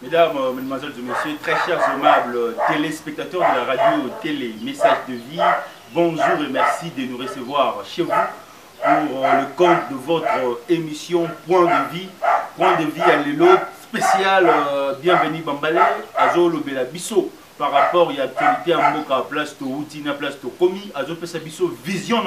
Mesdames, Mesdemoiselles et Messieurs, très chers aimables téléspectateurs de la radio télé Message de vie, bonjour et merci de nous recevoir chez vous pour le compte de votre émission Point de vie. Point de vie à l'élo spécial, bienvenue Bambale, Azo Lobela Bisso. Par rapport à l'actualité en Moka, place de Outina, place de Komi, Azo Pesa Bisso, vision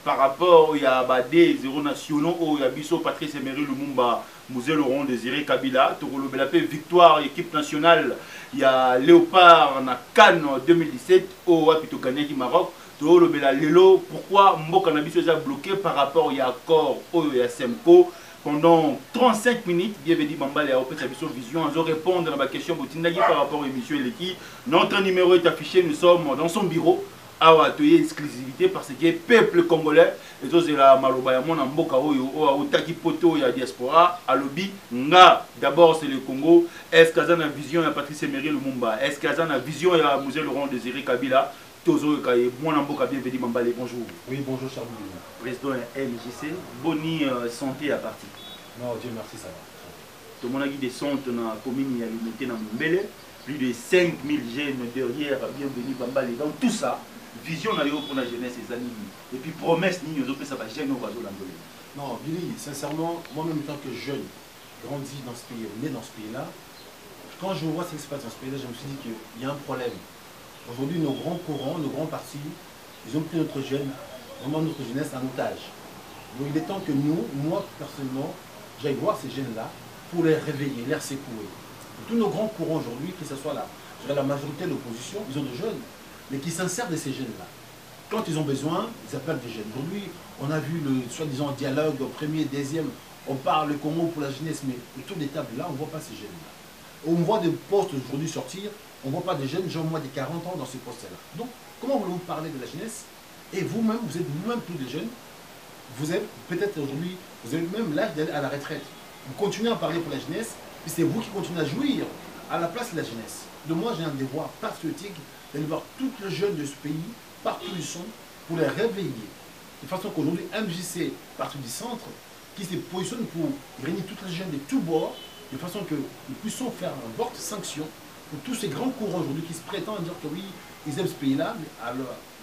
par rapport à des héros nationaux, où il y a Bisso, Patrice Emery Lumumba, Musée Laurent Désiré Kabila, Toro Belapé, victoire, équipe nationale, il y a Léopard, na Cannes 2017, au Apito Gagné du Maroc, Toro Bela Lelo, pourquoi Mboka Nabisso est bloqué par rapport à l'accord, au Semco. Pendant 35 minutes, bienvenue Bambale et Opé Sabiso Vision, on va répondre à ma question par rapport à l'émission Eleki. Notre numéro est affiché, nous sommes dans son bureau à atelier exclusivité parce que le peuple congolais, et c'est la Maloba Yamon en Mboka au Taki Poto et à diaspora, à lobby, nga d'abord c'est le Congo. Est-ce qu'il y a une vision à Patrice Emery Lumumba? Est-ce qu'il y a une vision à Musée Laurent Désiré Kabila? Tozo Kaye, mon Mboka, bienvenue Bambale, bonjour. Oui, bonjour Charles. Président MJC, bonne santé à partir. Non, Dieu merci, ça va. Tout le monde a dit des centres dans la commune, il y a limité dans Mbele, plus de 5000 jeunes derrière, bienvenue Bambale. Dans tout ça, vision pour la jeunesse et les animés. Et puis promesse, nous avons fait ça, jeune au oiseau l'Angolais. Non, Billy, sincèrement, moi-même, en tant que jeune, grandi dans ce pays, né dans ce pays-là, quand je vois ce qui se passe dans ce pays-là, je me suis dit qu'il y a un problème. Aujourd'hui, nos grands courants, nos grands partis, ils ont pris notre jeune, vraiment notre jeunesse en otage. Donc il est temps que nous, moi personnellement, j'aille voir ces jeunes-là pour les réveiller, les secouer. Tous nos grands courants aujourd'hui, que ce soit la majorité de l'opposition, ils ont des jeunes, mais qui s'insèrent de ces jeunes-là. Quand ils ont besoin, ils appellent des jeunes. Aujourd'hui, on a vu le soi-disant dialogue au premier, deuxième, on parle le Congo pour la jeunesse, mais autour des tables là, on ne voit pas ces jeunes-là. On voit des postes aujourd'hui sortir, on ne voit pas des jeunes, genre moins de 40 ans dans ces postes-là. Donc, comment voulez-vous parler de la jeunesse? Et vous-même, vous êtes vous-même tous les jeunes, vous êtes peut-être aujourd'hui, vous avez même l'âge d'aller à la retraite. Vous continuez à parler pour la jeunesse, puis c'est vous qui continuez à jouir à la place de la jeunesse. De moi, j'ai un devoir patriotique d'aller voir tous les jeunes de ce pays, partout où ils sont, pour les réveiller. De façon qu'aujourd'hui, MJC, partout du centre, qui se positionne pour réunir tous les jeunes de tous bords, de façon que nous puissions faire une forte sanction pour tous ces grands courants aujourd'hui qui se prétendent dire que oui, ils aiment ce pays-là, mais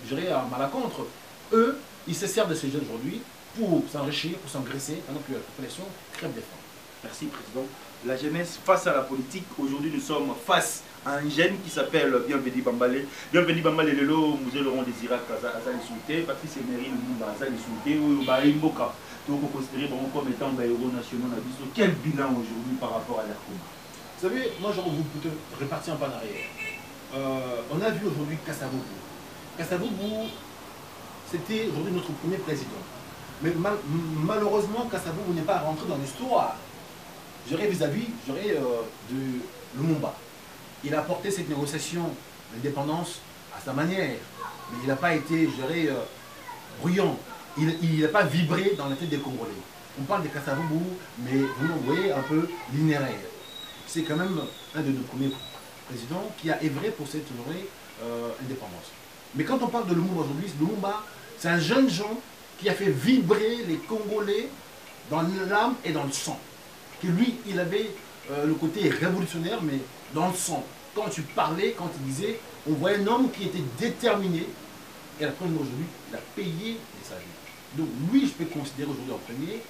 je dirais à mal à contre, eux, ils se servent de ces jeunes aujourd'hui pour s'enrichir, pour s'engraisser, pendant que la population crève des faim. Merci, Président. La jeunesse face à la politique, aujourd'hui nous sommes face à un jeune qui s'appelle Bienvenue Bambale. Bienvenue Bambale, Lelo, Musée Laurent Désiré Azali Souté, Patrice Emery Lumumba Azali Souté, ou Barimboka, donc on considère comme étant des héros nationaux. Quel bilan aujourd'hui par rapport à l'air commun? Vous savez, moi j'aurais voulu plutôt repartir un peu en arrière. On a vu aujourd'hui Kasavubu. Kasavubu, c'était aujourd'hui notre premier président. Mais malheureusement, Kasavubu n'est pas rentré dans l'histoire. J'aurais vis-à-vis de Lumumba. Il a porté cette négociation d'indépendance à sa manière. Mais il n'a pas été, je dirais, bruyant. Il n'a pas vibré dans la tête des Congolais. On parle de Kasavubu, mais vous voyez un peu linéaire. C'est quand même un de nos premiers présidents qui a œuvré pour cette indépendance. Mais quand on parle de Lumumba aujourd'hui, Lumumba, c'est un jeune gens qui a fait vibrer les Congolais dans l'âme et dans le sang. Que lui, il avait le côté révolutionnaire, mais dans le sang. Quand tu parlais, quand il disait, on voyait un homme qui était déterminé. Et la preuve aujourd'hui, il a payé sa vie. Donc lui, je peux considérer aujourd'hui en premier,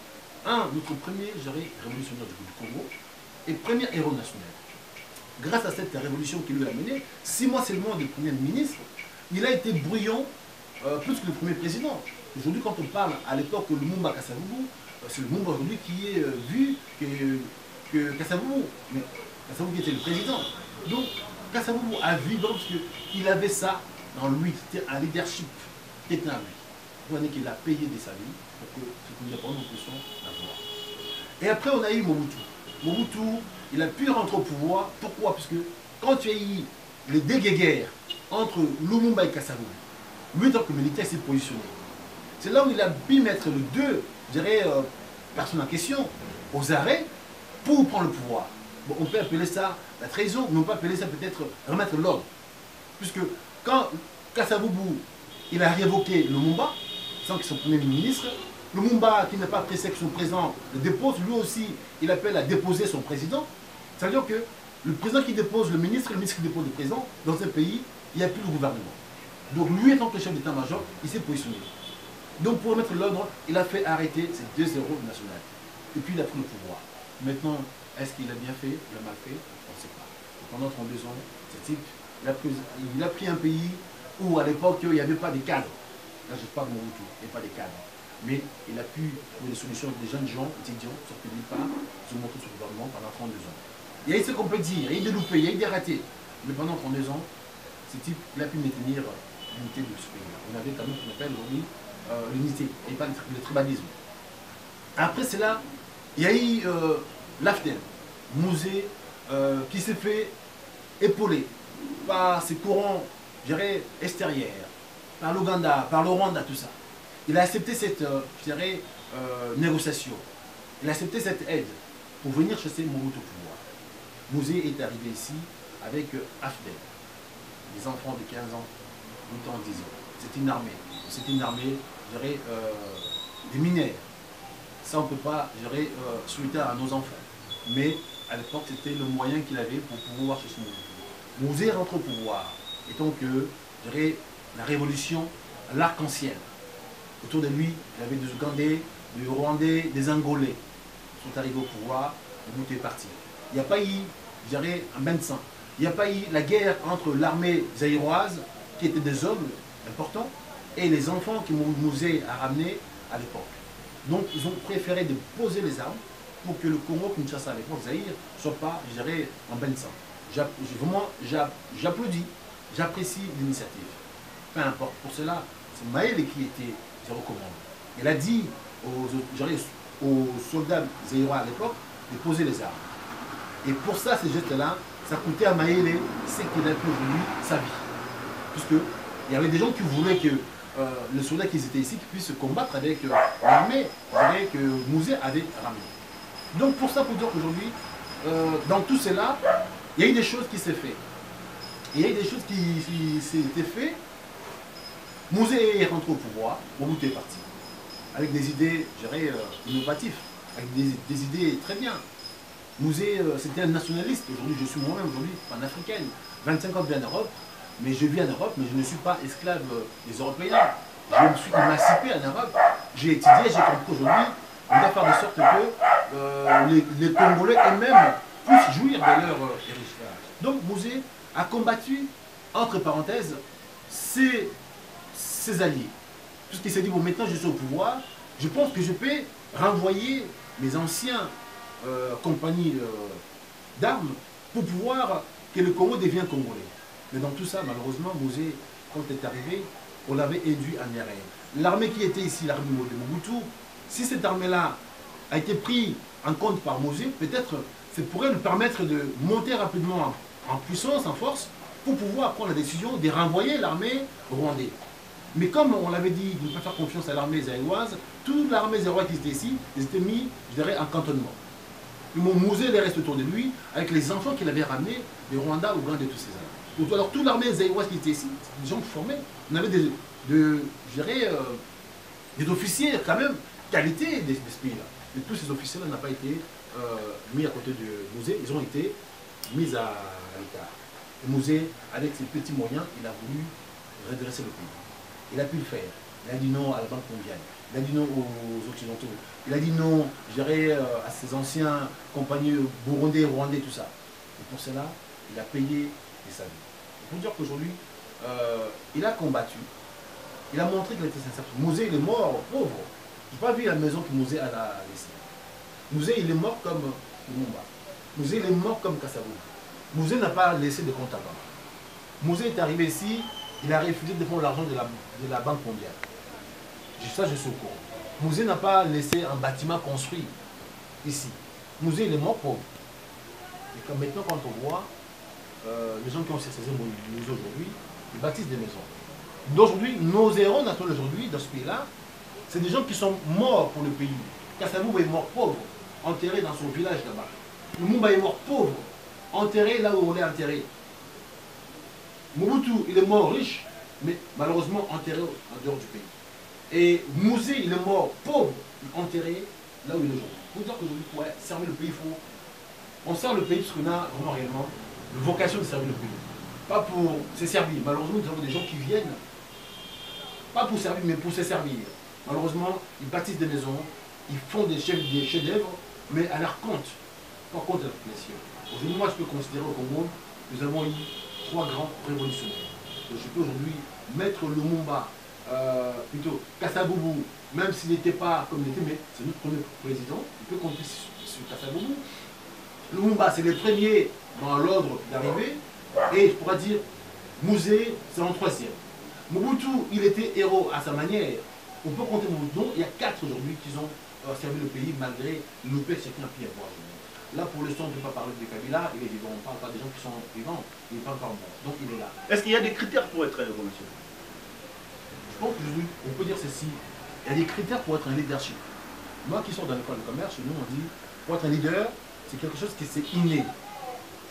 notre premier, je dirais, révolutionnaire du Congo, et premier héros national. Grâce à cette révolution qu'il lui a menée, 6 mois seulement de premier ministre, il a été bruyant plus que le premier président. Aujourd'hui, quand on parle à l'époque de Lumumba Kasavubu, c'est Lumumba aujourd'hui qui est vu que Kasavubu, mais Kasavubu qui était le président. Donc Kasavubu a vibré parce qu'il avait ça dans lui, c'était un leadership qui était en lui. Vous voyez qu'il a payé de sa vie pour que ce que nous appelons nous puissions l'avoir. Et après, on a eu Mobutu. Mobutu, il a pu rentrer au pouvoir. Pourquoi? Parce que quand tu as eu les deux guerres entre Lumumba et Kasavubu, lui, en tant que militaire, s'est positionné. C'est là où il a pu mettre les deux, je dirais, personnes en question aux arrêts pour prendre le pouvoir. Bon, on peut appeler ça la trahison, mais on peut appeler ça peut-être remettre l'ordre. Puisque quand Kasavubu, il a révoqué Lumumba, sans qu'il soit premier ministre, Lumumba, qui n'a pas apprécié que son président le dépose, lui aussi, il appelle à déposer son président. C'est-à-dire que Le président qui dépose le ministre qui dépose le président, dans un pays, il n'y a plus de gouvernement. Donc lui, étant que chef d'état-major, il s'est positionné. Donc pour remettre l'ordre, il a fait arrêter ces 2 héros nationaux. Et puis il a pris le pouvoir. Maintenant, est-ce qu'il a bien fait, il a mal fait? On ne sait pas. Pendant 32 ans, ce type, il a pris un pays où à l'époque, il n'y avait pas de cadres. Là, je parle de Mobutu, il n'y avait pas de cadres. Mais il a pu trouver des solutions. Des jeunes gens, étudiants, sortis de nulle part, ils ont montré son gouvernement pendant 32 ans. Il y a eu ce qu'on peut dire, il y a eu des loupés, il y a eu des ratés. Mais pendant 32 ans, ce type, il a pu maintenir l'unité de ce pays. On avait quand même ce qu'on appelle aujourd'hui l'unité, et pas le tribalisme. Après cela, il y a eu l'AFDEL, Mouzé, qui s'est fait épauler par ses courants, je dirais, extérieurs, par l'Ouganda, par le Rwanda, tout ça. Il a accepté cette, je dirais, négociation. Il a accepté cette aide pour venir chasser Mobutu au pouvoir. Mouzé est arrivé ici avec AFDEL, des enfants de 15 ans, 8 ans, 10 ans. C'est une armée. C'est une armée, je dirais, des mineurs. Ça, on ne peut pas, je dirais, souhaiter à nos enfants. Mais à l'époque, c'était le moyen qu'il avait pour pouvoir chasser Mobutu. Mouzé rentre au pouvoir, étant que, je dirais, la révolution, l'arc-en-ciel. Autour de lui, il y avait des Ougandais, des Rwandais, des Angolais. Ils sont arrivés au pouvoir, Mobutu est parti. Il n'y a pas eu, je dirais, un bain de sang. Il n'y a pas eu la guerre entre l'armée zaïroise, qui étaient des hommes importants, et les enfants que Mouzé a ramenés à l'époque. Donc ils ont préféré de poser les armes pour que le Congo, Kinshasa, à l'époque, Zaïre, ne soit pas, je dirais, en bain de sang. Vraiment, j'applaudis, j'apprécie l'initiative. Peu importe. Pour cela, c'est Maëlle qui était recommandé. Il a dit aux soldats zaïrois à l'époque de poser les armes. Et pour ça, ces gestes-là, ça coûtait à Maëlle ce qu'il a pu aujourd'hui sa vie. Puisque il y avait des gens qui voulaient que les soldats qui étaient ici puissent combattre avec l'armée que Mouzé avait ramenée. Donc pour ça, pour dire qu'aujourd'hui, dans tout cela, il y a eu des choses qui s'est fait. Il y a eu des choses qui s'étaient faites. Mouzé est rentré au pouvoir, Mobutu est parti. Avec des idées, je dirais, innovatives, avec des idées très bien. Mouzé, c'était un nationaliste. Aujourd'hui, je suis moi-même aujourd'hui panafricaine. 25 ans de vie en Europe, mais je vis en Europe, mais je ne suis pas esclave des Européens. Je me suis émancipé en Europe. J'ai étudié, j'ai compris aujourd'hui, on doit faire de sorte que les Congolais eux-mêmes puissent jouir de leur héritage. Donc Mouzé a combattu, entre parenthèses, ses alliés. Puisqu'il s'est dit, bon, maintenant je suis au pouvoir, je pense que je peux renvoyer mes anciens compagnies d'armes pour pouvoir que le Congo devienne congolais. Mais dans tout ça, malheureusement, Mouzé, quand il est arrivé, on l'avait induit en erreur. L'armée qui était ici, l'armée de Mobutu, si cette armée-là a été prise en compte par Mouzé, peut-être ça pourrait lui permettre de monter rapidement en puissance, en force, pour pouvoir prendre la décision de renvoyer l'armée rwandaise. Mais comme on l'avait dit, de ne pas faire confiance à l'armée zaïroise, toute l'armée zaïroise qui était ici, ils étaient mis, je dirais, en cantonnement. Mouzé les reste autour de lui, avec les enfants qu'il avait ramenés, des Rwanda, Ouganda et tous ces armes. Alors toute l'armée zaïroise qui était ici, c'était des gens formés. On avait je dirais, des officiers quand même, qualité de ce pays-là. Et tous ces officiers-là n'ont pas été mis à côté de Mouzé, ils ont été mis à l'écart. Et Mouzé, avec ses petits moyens, il a voulu redresser le pays. Il a pu le faire. Il a dit non à la Banque mondiale. Il a dit non aux Occidentaux. Il a dit non, je dirais, à ses anciens compagnies burundais, rwandais, tout ça. Et pour cela, il a payé de sa vie. Il faut dire qu'aujourd'hui, il a combattu. Il a montré qu'il était sincère. Mouzé, il est mort, pauvre. Je n'ai pas vu la maison que Mouzé a laissée. Mouzé, il est mort comme Lumumba. Mouzé, il est mort comme Kassabou. Mouzé n'a pas laissé de compte à banque. Mouzé est arrivé ici, il a refusé de prendre l'argent de la Banque mondiale. Ça, je suis au courant. Mouzé n'a pas laissé un bâtiment construit ici. Mouzé, il est mort pauvre. Et comme maintenant, quand on voit les gens qui ont cessé Mouzé aujourd'hui, ils bâtissent des maisons. D'aujourd'hui, nos héros naturels aujourd'hui, dans ce pays-là, c'est des gens qui sont morts pour le pays. Kassabou est mort pauvre, enterré dans son village là-bas. Lumumba est mort pauvre, enterré là où on est enterré. Mobutu, il est mort riche, mais malheureusement enterré en dehors du pays. Et Mouzé, il est mort pauvre, enterré là où il est aujourd'hui. Il faut dire qu'aujourd'hui, pour servir le pays, il faut On sert le pays parce qu'on a vraiment réellement une vocation de servir le pays. Pas pour se servir. Malheureusement, nous avons des gens qui viennent, pas pour servir, mais pour se servir. Malheureusement, ils bâtissent des maisons, ils font des chefs-d'œuvre, mais à leur compte, pas contre la population. Aujourd'hui, moi, je peux considérer au Congo, nous avons eu 3 grands révolutionnaires. Donc, je peux aujourd'hui mettre Lumumba, plutôt Kassaboubou, même s'il n'était pas comme il était, mais c'est notre premier président, il peut compter sur Kassaboubou. Lumumba, c'est le premier dans l'ordre d'arrivée, et je pourrais dire, Mouzé, c'est en 3e. Mobutu, il était héros à sa manière. On peut compter Mobutu, il y a 4 aujourd'hui qui ont servi le pays malgré le paix chacun a pu y avoir. Là, pour l'instant, on ne peut pas parler de Kabila, il est vivant. On parle pas des gens qui sont vivants, il n'est pas encore mort. Donc il est là. Est-ce qu'il y a des critères pour être un monsieur? Je pense qu'aujourd'hui, on peut dire ceci. Il y a des critères pour être un leadership. Moi qui sors dans l'école de commerce, nous on dit, pour être un leader, c'est quelque chose qui c'est inné.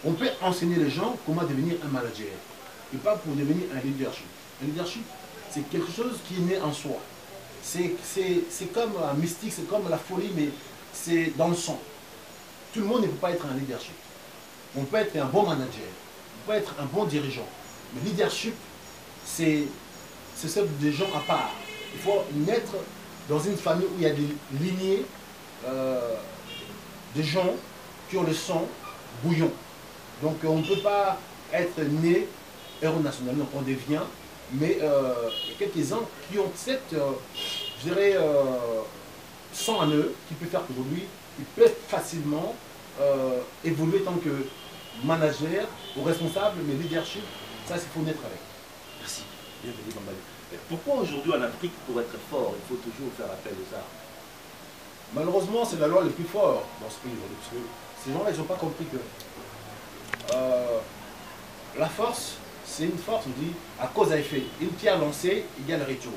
On peut enseigner les gens comment devenir un manager, et pas pour devenir un leadership. Un leadership, c'est quelque chose qui est né en soi. C'est comme un mystique, c'est comme la folie, mais c'est dans le sang. Tout le monde ne peut pas être un leadership. On peut être un bon manager, on peut être un bon dirigeant. Le leadership, c'est des gens à part. Il faut naître dans une famille où il y a des lignées, des gens qui ont le sang bouillon. Donc on ne peut pas être né héros national, donc on devient, mais il y a quelques-uns qui ont cette, je dirais, sang en eux, qui peut faire qu'aujourd'hui, ils peuvent facilement évoluer tant que manager ou responsable, mais leadership, ça il faut naître avec. Merci. Bienvenue Bambali. Pourquoi aujourd'hui en Afrique, pour être fort, il faut toujours faire appel aux armes? Malheureusement, c'est la loi le plus fort dans ce pays aujourd'hui, parce que ces gens-là, ils n'ont pas compris que la force, c'est une force, on dit, à cause à effet. Une pierre lancée égale retour.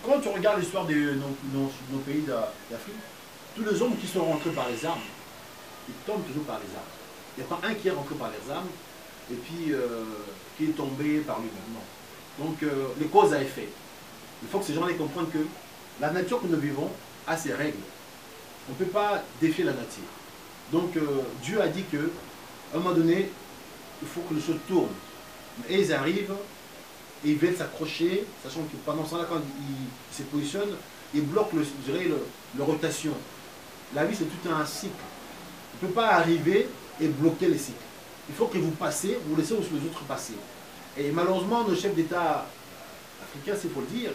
Quand tu regardes l'histoire de nos pays d'Afrique, tous les hommes qui sont rentrés par les armes, ils tombent toujours par les armes. Il n'y a pas un qui est rentré par les armes et puis qui est tombé par lui-même. Non. Donc, les causes à effet. Il faut que ces gens-là comprennent que la nature que nous vivons a ses règles. On ne peut pas défier la nature. Donc, Dieu a dit que à un moment donné, il faut que les choses tournent. Et ils arrivent, et ils veulent s'accrocher, sachant que pendant ce temps-là, quand ils se positionnent, ils bloquent leur rotation. La vie, c'est tout un cycle. On ne peut pas arriver et bloquer les cycles. Il faut que vous passez, vous laissez aussi les autres passer. Et malheureusement, nos chefs d'État africains, c'est pour le dire,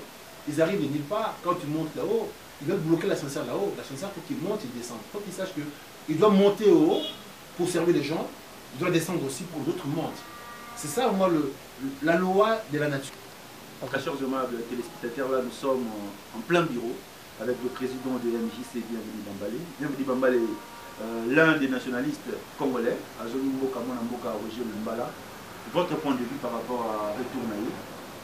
ils arrivent de nulle part. Quand ils montent là-haut, ils veulent bloquer l'ascenseur là-haut. L'ascenseur, il faut qu'il monte, il descend. Il faut qu'ils sachent qu'ils doivent monter au haut pour servir les gens. Ils doivent descendre aussi pour que d'autres montent. C'est ça, moi, la loi de la nature. Très chers aimables téléspectateurs, là nous sommes en plein bureau avec le président de l'MJC, Bienvenue Bambali. Bienvenue Bambali, l'un des nationalistes congolais, Azoli Mboka Mboka Roger Lumbala. Votre point de vue par rapport à Retour Naïe,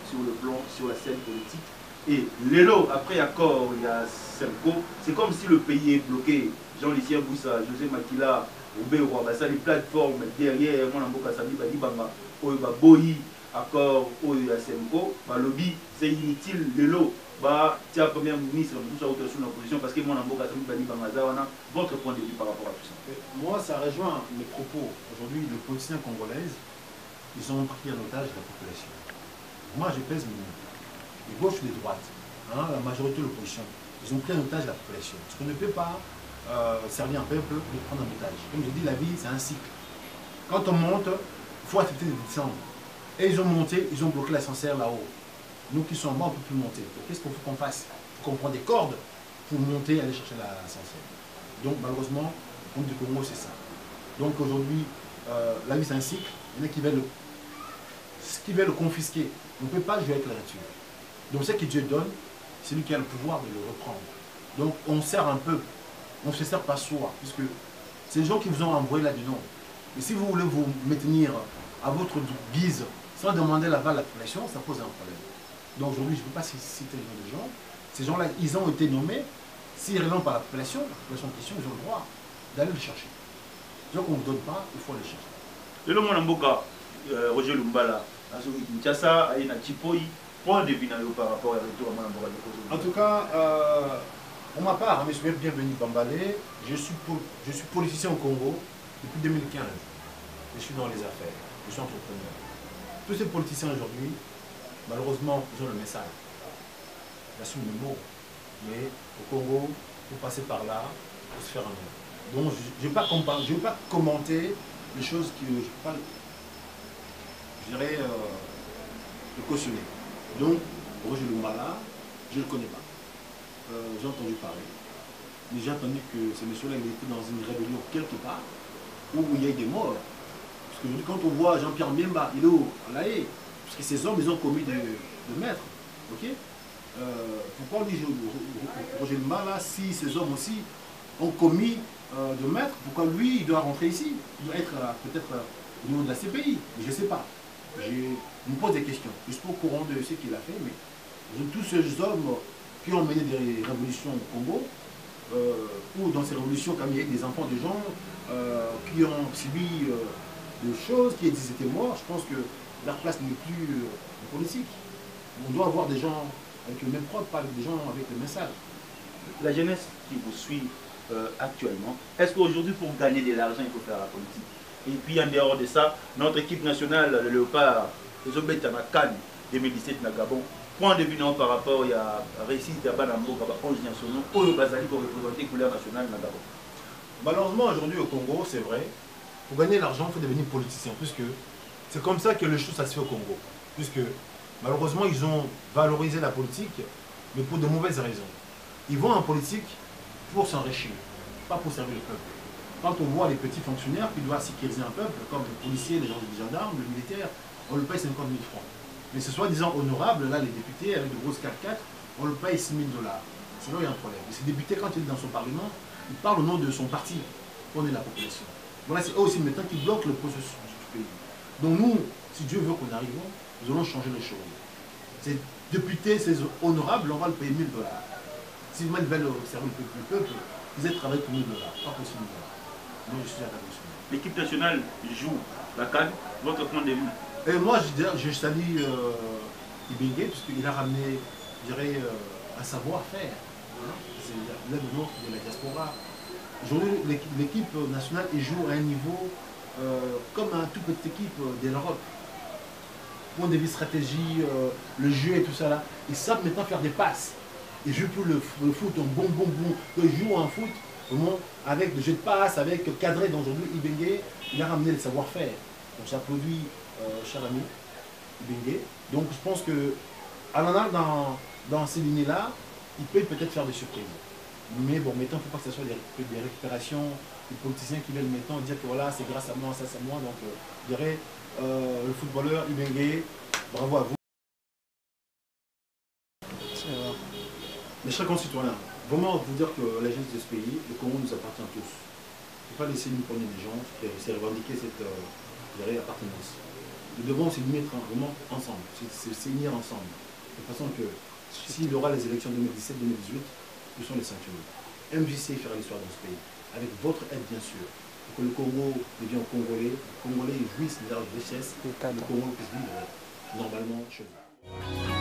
sur le plan, sur la scène politique. Et l'élo, après accord, il y a Serko, c'est comme si le pays est bloqué. Jean-Lucien Boussa, José Makila, Oubé Roi, ça les plateformes derrière, mon Mboka Sami Badi Banga, Oyoba Boyi, accord, Oyoba Serko, lobby, c'est inutile, l'élo. Tiens, Premier ministre, tout ça autour de l'opposition, parce que mon Mboka Sami Badi Banga, votre point de vue par rapport à tout ça. Moi, ça rejoint mes propos. Aujourd'hui, les politiciens congolais, ils ont pris en otage la population. Moi, je pèse mes mots. Les gauches et les droites, la majorité de l'opposition, ils ont pris en otage la population. Parce qu'on ne peut pas servir un peuple de prendre en otage. Comme je dis, la vie, c'est un cycle. Quand on monte, il faut accepter de descendre. Et ils ont monté, ils ont bloqué l'ascenseur là-haut. Nous qui sommes en bas, on ne peut plus monter. Qu'est-ce qu'il faut qu'on fasse? Il faut qu'on prenne des cordes pour monter et aller chercher l'ascenseur. Donc, malheureusement, le compte du Congo, c'est ça. Donc, aujourd'hui, la vie, c'est un cycle. Il y en a qui veulent le confisquer. On ne peut pas jouer avec la nature. Donc ce que Dieu donne, c'est lui qui a le pouvoir de le reprendre. Donc on sert un peu, on ne se sert pas soi, puisque c'est les gens qui vous ont envoyé là-dedans. Et si vous voulez vous maintenir à votre guise, sans demander l'aval de la population, ça pose un problème. Donc aujourd'hui, je ne peux pas citer le nom des gens. Ces gens-là, ils ont été nommés. S'ils répondent par la population en question, ils ont le droit d'aller le chercher. Donc on ne vous donne pas, il faut aller chercher. Et le monde Mboka, Roger Lumbala, Kinshasa, Aïna Chipoi, point de vue par rapport à retour à Mboka. En tout cas, Pour ma part, M. Bienvenu Bambalé, je suis politicien au Congo depuis 2015. Je suis dans les affaires, je suis entrepreneur. Tous ces politiciens aujourd'hui, malheureusement, ils ont le message. J'assume le mot. Mais au Congo, il faut passer par là pour se faire un nom. Donc je ne vais pas commenter les choses que je dirais, le cautionner. Donc, Roger Lumbala, je ne le connais pas. J'ai entendu parler. Mais j'ai entendu que ce monsieur-là, il était dans une rébellion quelque part, où il y a eu des morts. Parce que quand on voit Jean-Pierre Miemba, il est à La Haye, parce que ces hommes, ils ont commis de meurtres. Ok? Pourquoi on dit Roger Lumbala, si ces hommes aussi ont commis de meurtres, pourquoi lui, il doit rentrer ici? Il doit être peut-être au niveau de la CPI, mais je ne sais pas. Je me pose des questions. Je ne suis pas au courant de ce qu'il a fait, mais tous ces hommes qui ont mené des révolutions au Congo, ou dans ces révolutions, comme il y a des enfants de gens qui ont subi des choses, qui étaient morts, je pense que leur place n'est plus en politique. On doit avoir des gens avec le même propre, pas des gens avec le message. La jeunesse qui vous suit actuellement, est-ce qu'aujourd'hui, pour gagner de l'argent, il faut faire la politique? Et puis en dehors de ça, notre équipe nationale, le Léopard, les Obéta na Cannes 2017 na Gabon, point de vue non par rapport à la réussite de Banambo, 11 nationaux, au Bazali pour représenter la couleur nationale na Gabon. Malheureusement, aujourd'hui au Congo, c'est vrai, pour gagner l'argent, il faut devenir politicien, puisque c'est comme ça que le chose ça se fait au Congo. Puisque malheureusement, ils ont valorisé la politique, mais pour de mauvaises raisons. Ils vont en politique pour s'enrichir, pas pour servir le peuple. Quand on voit les petits fonctionnaires qui doivent sécuriser un peuple, comme les policiers, les gendarmes, les militaires, on le paye 50 000 francs. Mais ce soit disant honorable, là les députés avec de grosses 4x4, on le paye 6 000 $. C'est là où il y a un problème. Et ces députés, quand il est dans son parlement, il parle au nom de son parti, on est la population. Voilà, c'est eux aussi maintenant qui bloquent le processus du pays. Donc nous, si Dieu veut qu'on arrive, nous allons changer les choses. Ces députés, ces honorables, on va le payer 1 000 $. S'ils veulent servir le peuple, ils aient travaillé pour 1 000 $, pas pour 6 000 $. Moi, je suis à la nationale. L'équipe nationale joue la CAN, votre point de vue? Et moi, je salue Ibenge, puisqu'il a ramené, je dirais, un savoir-faire. C'est l'œuvre de la diaspora. Aujourd'hui, l'équipe nationale joue à un niveau comme une toute petite équipe de l'Europe. Point de vue stratégie, le jeu et tout ça là. Ils savent maintenant faire des passes. Ils jouent pour le foot, un bon. Ils jouent en foot. Avec le jeu de passe, avec cadré d'aujourd'hui, Ibenge, il a ramené le savoir-faire. Donc j'applaudis, cher ami, Ibenge. Donc je pense que Alana, dans ces lignées-là, il peut peut-être faire des surprises. Mais bon, maintenant, il ne faut pas que ce soit des récupérations, des politiciens qui veulent maintenant dire que voilà, c'est grâce à moi, ça c'est à moi. Donc je dirais, le footballeur Ibenge, bravo à vous. Mes chers concitoyens, vraiment vous dire que la jeunesse de ce pays, le Congo nous appartient tous. Il ne faut pas laisser une poignée de gens qui essaient de revendiquer cette appartenance. Nous devons se mettre vraiment ensemble, se unir ensemble. De façon que s'il y aura les élections 2017-2018, nous sommes les sanctuaires. MJC fera l'histoire dans ce pays, avec votre aide bien sûr, pour que le Congo devienne congolais, les Congolais jouissent de leur richesse, et le Congo puisse vivre normalement chez eux.